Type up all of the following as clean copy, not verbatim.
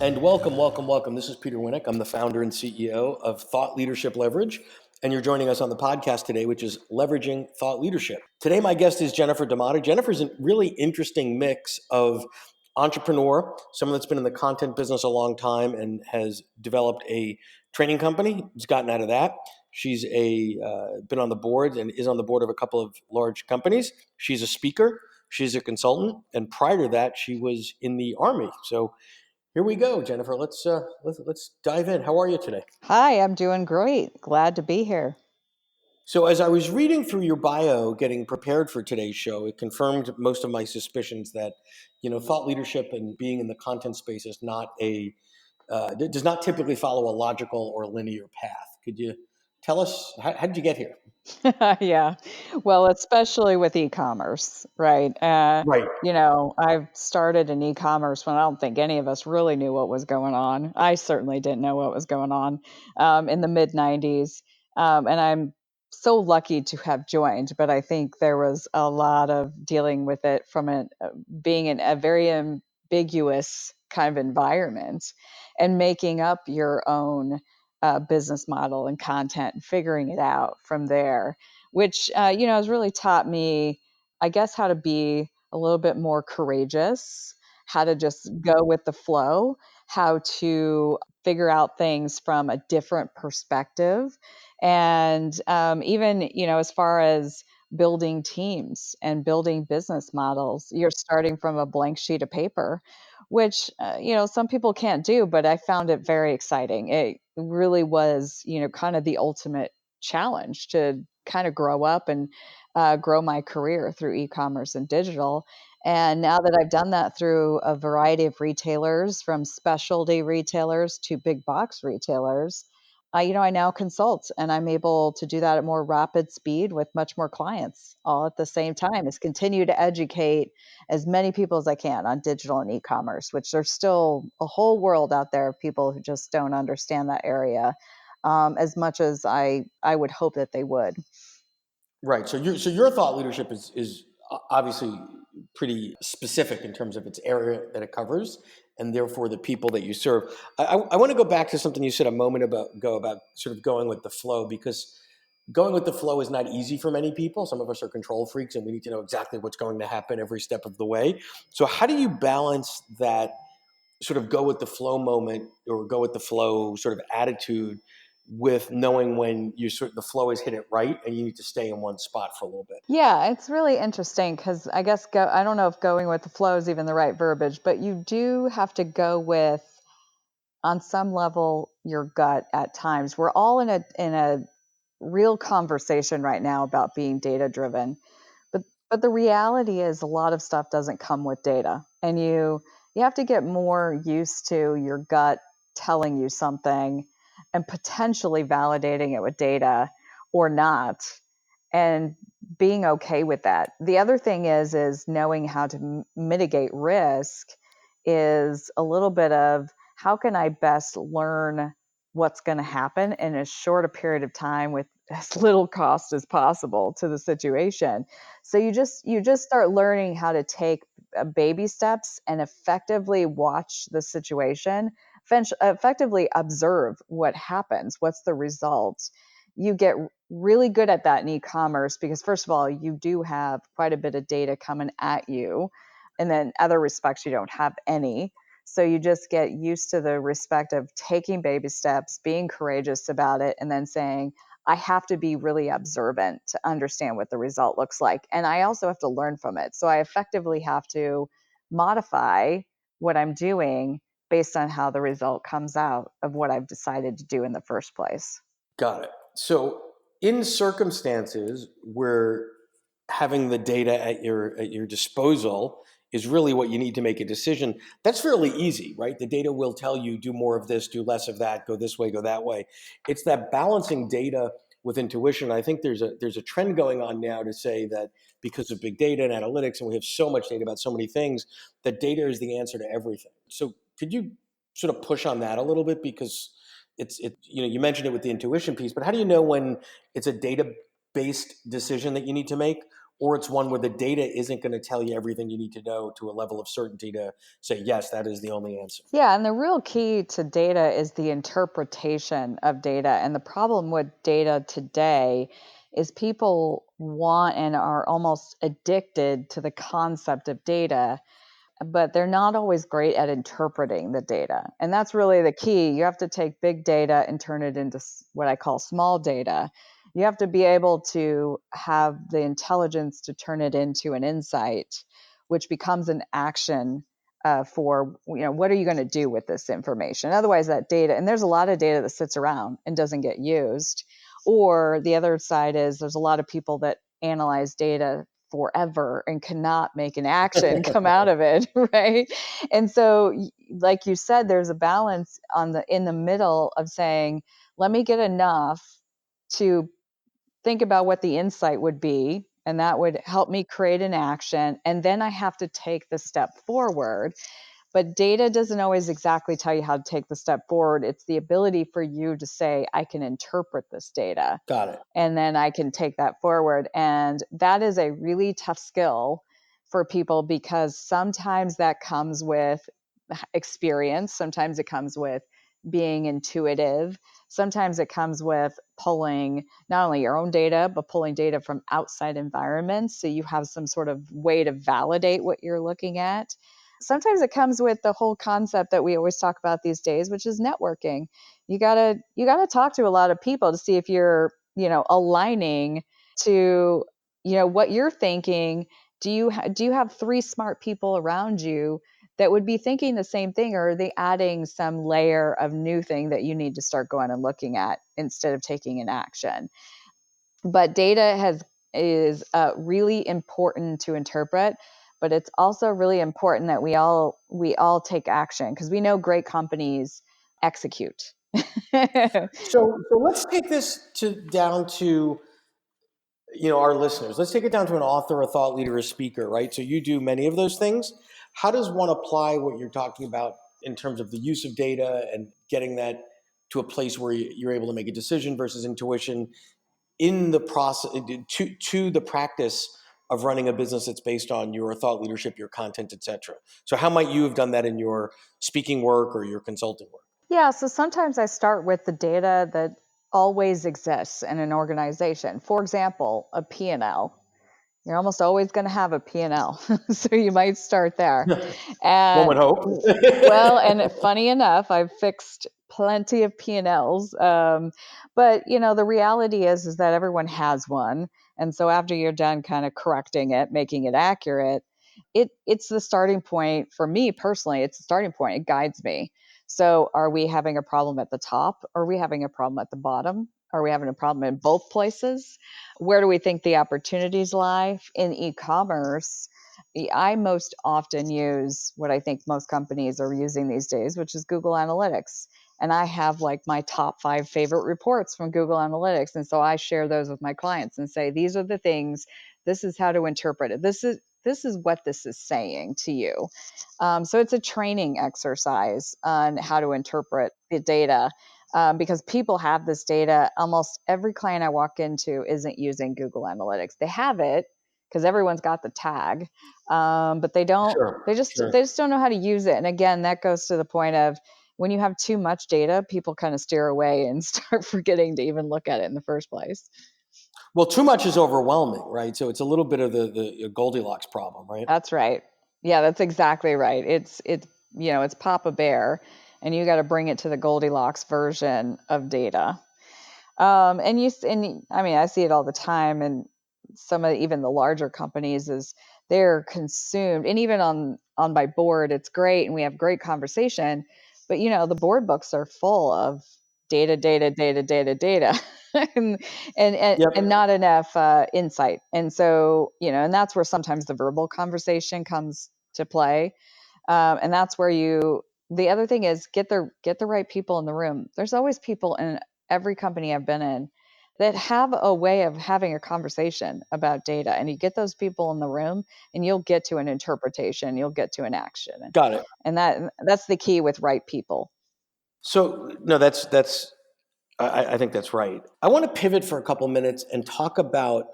And welcome, welcome, welcome. This is Peter Winnick. I'm the founder and CEO of Thought Leadership Leverage. And you're joining us on the podcast today, which is Leveraging Thought Leadership. Today, my guest is Jennifer DiMotta. Jennifer's a really interesting mix of entrepreneur, someone that's been in the content business a long time and has developed a training company, has gotten out of that. She's been on the board and is on the board of a couple of large companies. She's a speaker. She's a consultant. And prior to that, she was in the Army. So here we go, Jennifer. Let's dive in. How are you today? Hi, I'm doing great. Glad to be here. So as I was reading through your bio, getting prepared for today's show, it confirmed most of my suspicions that, thought leadership and being in the content space is not does not typically follow a logical or linear path. Could you tell us how did you get here? Yeah. Well, especially with e-commerce, right? Right. I've started in e-commerce when I don't think any of us really knew what was going on. I certainly didn't know what was going on in the mid 90s. And I'm so lucky to have joined, but I think there was a lot of dealing with it from being in a very ambiguous kind of environment and making up your own business model and content and figuring it out from there, which, has really taught me, I guess, how to be a little bit more courageous, how to just go with the flow, how to figure out things from a different perspective. And even, as far as building teams and building business models, you're starting from a blank sheet of paper, which, some people can't do, but I found it very exciting. It really was, kind of the ultimate challenge to kind of grow up and grow my career through e-commerce and digital. And now that I've done that through a variety of retailers, from specialty retailers to big box retailers, I now consult and I'm able to do that at more rapid speed with much more clients all at the same time, is continue to educate as many people as I can on digital and e-commerce, which there's still a whole world out there of people who just don't understand that area as much as I would hope that they would. Right. So your thought leadership is obviously pretty specific in terms of its area that it covers, and therefore the people that you serve. I want to go back to something you said a moment ago about sort of going with the flow, because going with the flow is not easy for many people. Some of us are control freaks, and we need to know exactly what's going to happen every step of the way. So how do you balance that sort of go with the flow moment or go with the flow sort of attitude with knowing when the flow has hit it right and you need to stay in one spot for a little bit? Yeah, it's really interesting because I guess I don't know if going with the flow is even the right verbiage, but you do have to go with, on some level, your gut at times. We're all in a real conversation right now about being data driven. But the reality is a lot of stuff doesn't come with data. And you have to get more used to your gut telling you something and potentially validating it with data or not, and being okay with that. The other thing is knowing how to mitigate risk, is a little bit of how can I best learn what's going to happen in as short a period of time with as little cost as possible to the situation. So you just start learning how to take baby steps and effectively watch the situation, effectively observe what happens, what's the result. You get really good at that in e-commerce because, first of all, you do have quite a bit of data coming at you, and then other respects you don't have any. So you just get used to the respect of taking baby steps, being courageous about it, and then saying, I have to be really observant to understand what the result looks like. And I also have to learn from it. So I effectively have to modify what I'm doing based on how the result comes out of what I've decided to do in the first place. Got it. So in circumstances where having the data at your disposal is really what you need to make a decision, that's fairly easy, right? The data will tell you do more of this, do less of that, go this way, go that way. It's that balancing data with intuition. I think there's a trend going on now to say that because of big data and analytics, and we have so much data about so many things, that data is the answer to everything. So could you sort of push on that a little bit? Because you mentioned it with the intuition piece, but how do you know when it's a data based decision that you need to make or it's one where the data isn't going to tell you everything you need to know to a level of certainty to say, yes, that is the only answer. Yeah, and the real key to data is the interpretation of data. And the problem with data today is people want and are almost addicted to the concept of data, but they're not always great at interpreting the data. And that's really the key. You have to take big data and turn it into what I call small data. You have to be able to have the intelligence to turn it into an insight, which becomes an action for, what are you going to do with this information? Otherwise, that data, and there's a lot of data that sits around and doesn't get used. Or the other side is there's a lot of people that analyze data forever and cannot make an action come out of it, right? And so, like you said, there's a balance in the middle of saying, let me get enough to think about what the insight would be, and that would help me create an action, and then I have to take the step forward. But data doesn't always exactly tell you how to take the step forward. It's the ability for you to say, I can interpret this data. Got it. And then I can take that forward. And that is a really tough skill for people, because sometimes that comes with experience. Sometimes it comes with being intuitive. Sometimes it comes with pulling not only your own data, but pulling data from outside environments. So you have some sort of way to validate what you're looking at. Sometimes it comes with the whole concept that we always talk about these days, which is networking. You gotta talk to a lot of people to see if you're, aligning to, what you're thinking. Do you have three smart people around you that would be thinking the same thing, or are they adding some layer of new thing that you need to start going and looking at instead of taking an action? But data is really important to interpret, but it's also really important that we all take action, because we know great companies execute. So let's take this down to our listeners. Let's take it down to an author, a thought leader, a speaker, right? So you do many of those things. How does one apply what you're talking about in terms of the use of data and getting that to a place where you're able to make a decision versus intuition in the process to the practice of running a business that's based on your thought leadership, your content, etc. So how might you have done that in your speaking work or your consulting work? Yeah, so sometimes I start with the data that always exists in an organization. For example, a P&L. You're almost always going to have a P&L. So you might start there. One would And hope. well, and funny enough, I've fixed plenty of P&Ls. But the reality is that everyone has one. And so after you're done kind of correcting it, making it accurate, it's the starting point for me personally. It's the starting point. It guides me. So are we having a problem at the top? Are we having a problem at the bottom? Are we having a problem in both places? Where do we think the opportunities lie? In e-commerce, I most often use what I think most companies are using these days, which is Google Analytics. And I have like my top 5 favorite reports from Google Analytics. And so I share those with my clients and say, these are the things, this is how to interpret it. This is what this is saying to you. So it's a training exercise on how to interpret the data, because people have this data. Almost every client I walk into isn't using Google Analytics. They have it because everyone's got the tag, but they don't. They Sure, just sure. they just don't know how to use it. And again, that goes to the point of when you have too much data, people kind of steer away and start forgetting to even look at it in the first place. Well, too much is overwhelming, right? So it's a little bit of the Goldilocks problem, right? That's right. Yeah, that's exactly right. It's Papa Bear, and you got to bring it to the Goldilocks version of data. And I mean, I see it all the time, and some of even the larger companies is they're consumed, and even on my board, it's great, and we have great conversation, but the board books are full of data, data, data, data, data, and and Yep. not enough insight, and so and that's where sometimes the verbal conversation comes to play, and that's where you. The other thing is get the right people in the room. There's always people in every company I've been in that have a way of having a conversation about data, and you get those people in the room, and you'll get to an interpretation, you'll get to an action, Got it. and that's the key with right people. So no, that's I think that's right. I want to pivot for a couple minutes and talk about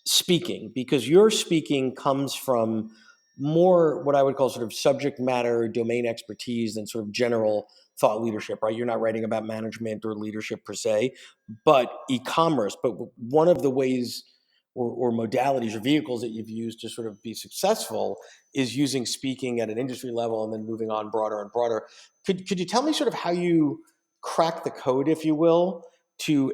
speaking, because your speaking comes from more what I would call sort of subject matter domain expertise than sort of general thought leadership, right? You're not writing about management or leadership per se, but e-commerce. But one of the ways or modalities or vehicles that you've used to sort of be successful is using speaking at an industry level and then moving on broader and broader. Could you tell me sort of how you crack the code, if you will, to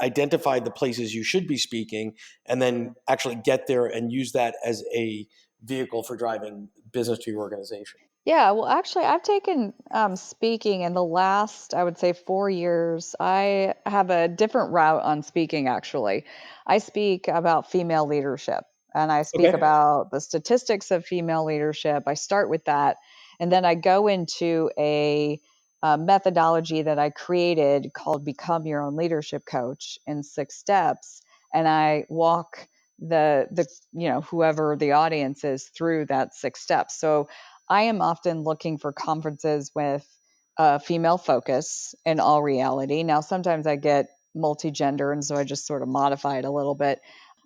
identify the places you should be speaking and then actually get there and use that as a vehicle for driving business to your organization? Yeah, well, actually, I've taken speaking in the last, I would say, 4 years. I have a different route on speaking, actually. I speak about female leadership and I speak Okay. about the statistics of female leadership. I start with that. And then I go into a methodology that I created called Become Your Own Leadership Coach in 6 steps. And I walk whoever the audience is through that 6 steps. So I am often looking for conferences with a female focus in all reality. Now, sometimes I get multi gender, and so I just sort of modify it a little bit.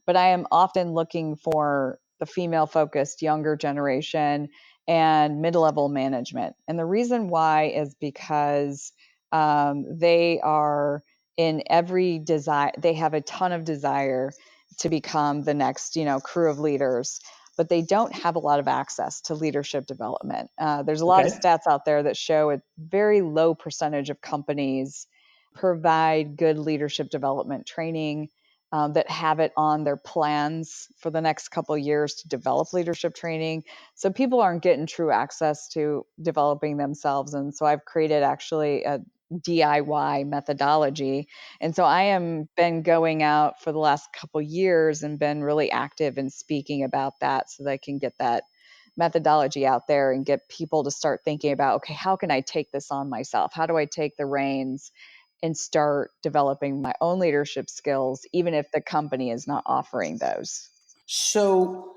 But I am often looking for the female focused younger generation and mid level management. And the reason why is because they are in every desire, they have a ton of desire to become the next, crew of leaders, but they don't have a lot of access to leadership development. There's a lot of Okay. stats out there that show a very low percentage of companies provide good leadership development training, that have it on their plans for the next couple of years to develop leadership training. So people aren't getting true access to developing themselves. And so I've created actually a DIY methodology. And so I am been going out for the last couple years and been really active in speaking about that so that I can get that methodology out there and get people to start thinking about, okay, how can I take this on myself? How do I take the reins and start developing my own leadership skills, even if the company is not offering those? So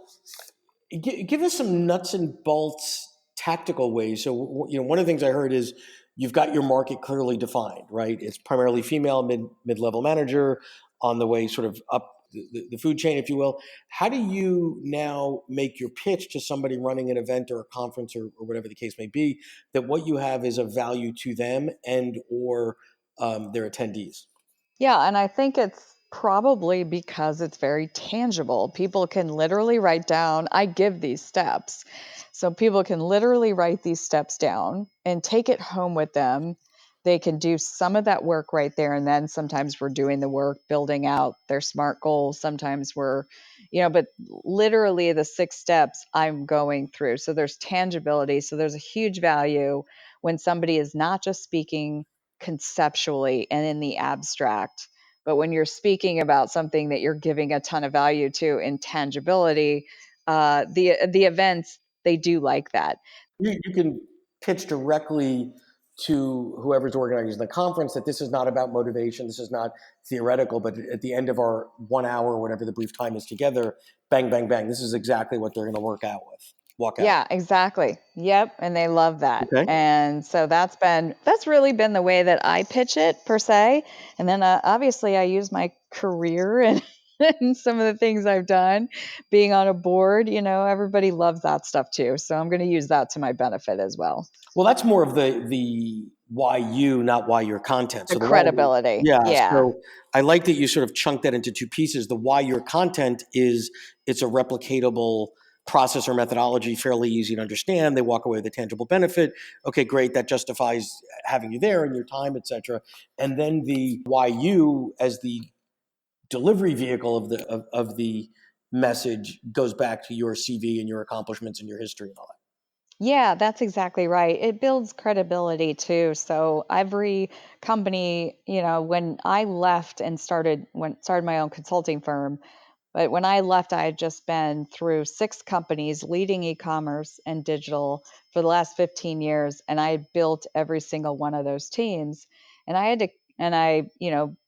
give us some nuts and bolts tactical ways. So, one of the things I heard is you've got your market clearly defined, right? It's primarily female mid level manager on the way sort of up the food chain, if you will. How do you now make your pitch to somebody running an event or a conference or whatever the case may be, that what you have is of value to them and or their attendees? Yeah, and I think it's probably because it's very tangible. People can literally write down, I give these steps. So people can literally write these steps down and take it home with them. They can do some of that work right there and then. Sometimes we're doing the work building out their SMART goals. Sometimes but literally the 6 steps I'm going through. So there's tangibility. So there's a huge value when somebody is not just speaking conceptually and in the abstract. But when you're speaking about something that you're giving a ton of value to in tangibility, the events, they do like that. You can pitch directly to whoever's organizing the conference that this is not about motivation, this is not theoretical, but at the end of our 1 hour, whatever the brief time is together, bang, bang, bang, this is exactly what they're going to walk out Yeah, exactly. Yep, and they love that. with. Okay. And so that's really been the way that I pitch it per se. And then obviously I use my career and and some of the things I've done being on a board, everybody loves that stuff too. So I'm going to use that to my benefit as well. Well, that's more of the why you, not why your content. The So the why you, credibility. yeah. Yeah. So I like that you sort of chunk that into two pieces. The why your content is it's a replicatable process or methodology, fairly easy to understand. They walk away with a tangible benefit. Okay, great. That justifies having you there and your time, et cetera. And then the why you as the delivery vehicle of the message goes back to your CV and your accomplishments and your history and all that. Yeah, that's exactly right. It builds credibility too. So every company, when I left and started my own consulting firm, but when I left, I had just been through 6 companies leading e-commerce and digital for the last 15 years, and I had built every single one of those teams. And I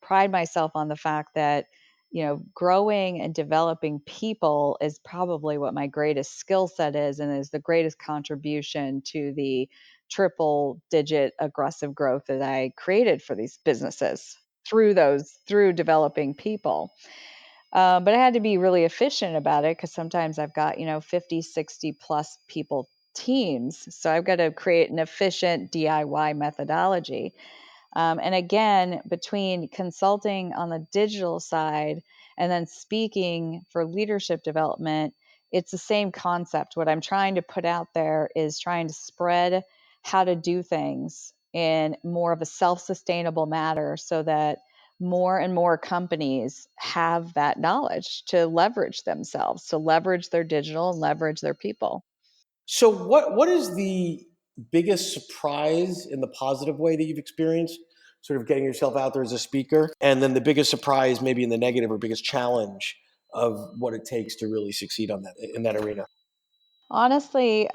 pride myself on the fact that, growing and developing people is probably what my greatest skill set is and is the greatest contribution to the triple digit aggressive growth that I created for these businesses through developing people. But I had to be really efficient about it because sometimes I've got, 50, 60 plus people teams. So I've got to create an efficient DIY methodology. And again, between consulting on the digital side and then speaking for leadership development, it's the same concept. What I'm trying to put out there is trying to spread how to do things in more of a self sustainable manner so that more and more companies have that knowledge to leverage themselves, to leverage their digital and leverage their people. So what is the biggest surprise in the positive way that you've experienced, sort of getting yourself out there as a speaker, and then the biggest surprise maybe in the negative or biggest challenge of what it takes to really succeed on that in that arena? Honestly,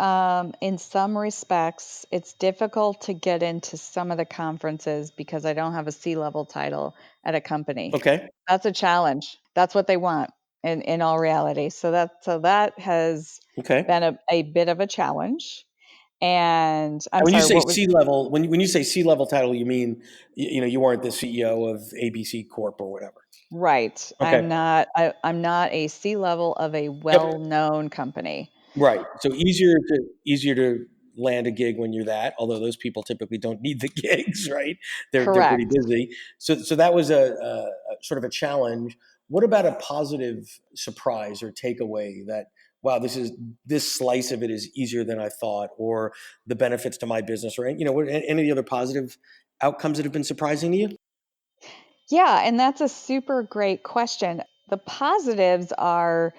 in some respects, it's difficult to get into some of the conferences because I don't have a C-level title at a company. Okay. That's a challenge. That's what they want in all reality. So that has Okay. been a bit of a challenge. And I'm And when you sorry, say what was C level, when you say C level title, you mean you weren't the CEO of ABC Corp or whatever. right? Okay. I'm not a C-level of a Yep. well-known company. Right. So easier to land a gig when you're that, although those people typically don't need the gigs, right? They're pretty Correct. busy. So that was a sort of a challenge. What about a positive surprise or takeaway that wow, this slice of it is easier than I thought, or the benefits to my business, or any of the other positive outcomes that have been surprising to you? Yeah, and that's a super great question. The positives are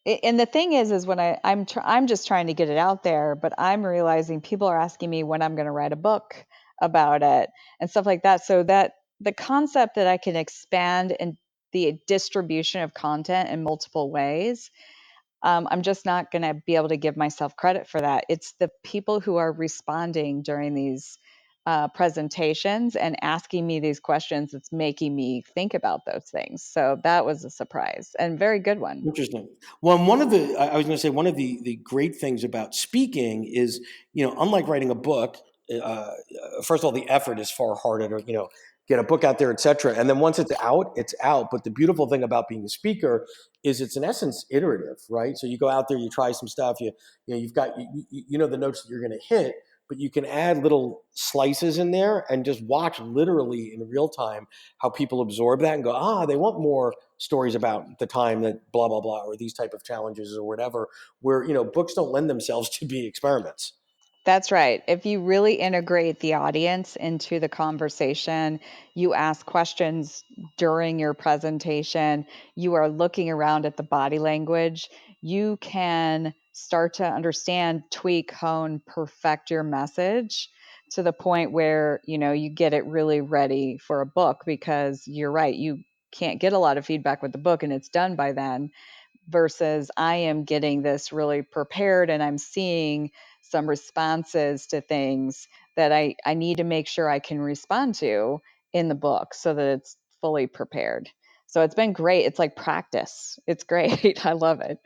and the thing is when I'm just trying to get it out there, but I'm realizing people are asking me when I'm going to write a book about it and stuff like that. So that the concept that I can expand and the distribution of content in multiple ways, I'm just not going to be able to give myself credit for that. It's the people who are responding during these presentations and asking me these questions that's making me think about those things. So that was a surprise and very good one. Interesting. Well, I was going to say one of the great things about speaking is, unlike writing a book, first of all, the effort is far harder to, get a book out there, et cetera. And then once it's out, it's out. But the beautiful thing about being a speaker is it's in essence iterative, right? So you go out there, you try some stuff, you've got, you know the notes that you're going to hit, but you can add little slices in there and just watch literally in real time how people absorb that and go, they want more stories about the time that blah blah blah or these type of challenges or whatever, where books don't lend themselves to be experiments. That's right. If you really integrate the audience into the conversation, you ask questions during your presentation, you are looking around at the body language, you can start to understand, tweak, hone, perfect your message to the point where, you get it really ready for a book because you're right, you can't get a lot of feedback with the book and it's done by then versus I am getting this really prepared and I'm seeing some responses to things that I need to make sure I can respond to in the book so that it's fully prepared. So it's been great. It's like practice. It's great. I love it.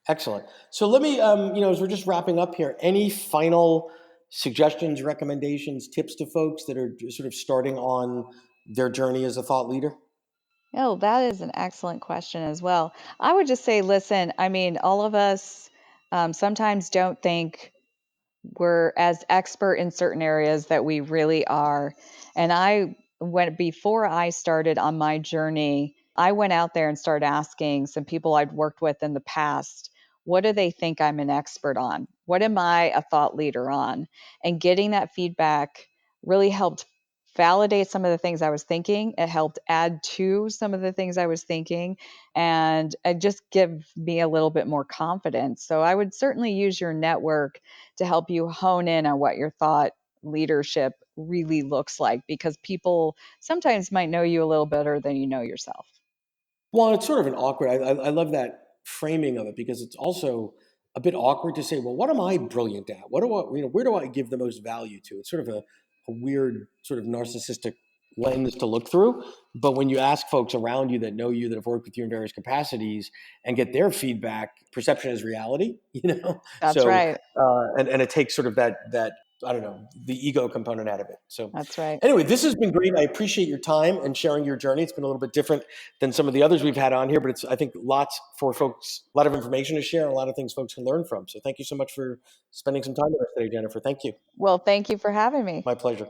Excellent. So let me, as we're just wrapping up here, any final suggestions, recommendations, tips to folks that are just sort of starting on their journey as a thought leader? Oh, that is an excellent question as well. I would just say, listen, I mean, all of us sometimes don't think we're as expert in certain areas that we really are. And when before I started on my journey, I went out there and started asking some people I'd worked with in the past, what do they think I'm an expert on? What am I a thought leader on? And getting that feedback really helped validate some of the things I was thinking. It helped add to some of the things I was thinking and it just give me a little bit more confidence. So I would certainly use your network to help you hone in on what your thought leadership really looks like because people sometimes might know you a little better than you know yourself. Well, it's sort of an awkward. I love that framing of it because it's also a bit awkward to say, well, what am I brilliant at? What do I, where do I give the most value to? It's sort of a weird, sort of narcissistic lens to look through. But when you ask folks around you that know you, that have worked with you in various capacities, and get their feedback, perception is reality. That's So right. and it takes sort of that I don't know, the ego component out of it. So That's right. anyway, this has been great. I appreciate your time and sharing your journey. It's been a little bit different than some of the others we've had on here, but it's, I think, lots for folks, a lot of information to share, and a lot of things folks can learn from. So thank you so much for spending some time with us today, Jennifer. Thank you. Well, thank you for having me. My pleasure.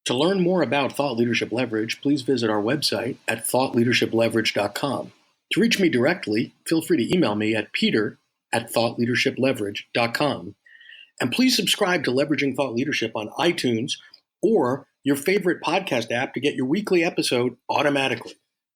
To learn more about Thought Leadership Leverage, please visit our website at thoughtleadershipleverage.com. To reach me directly, feel free to email me at peter@thoughtleadershipleverage.com. And please subscribe to Leveraging Thought Leadership on iTunes or your favorite podcast app to get your weekly episode automatically.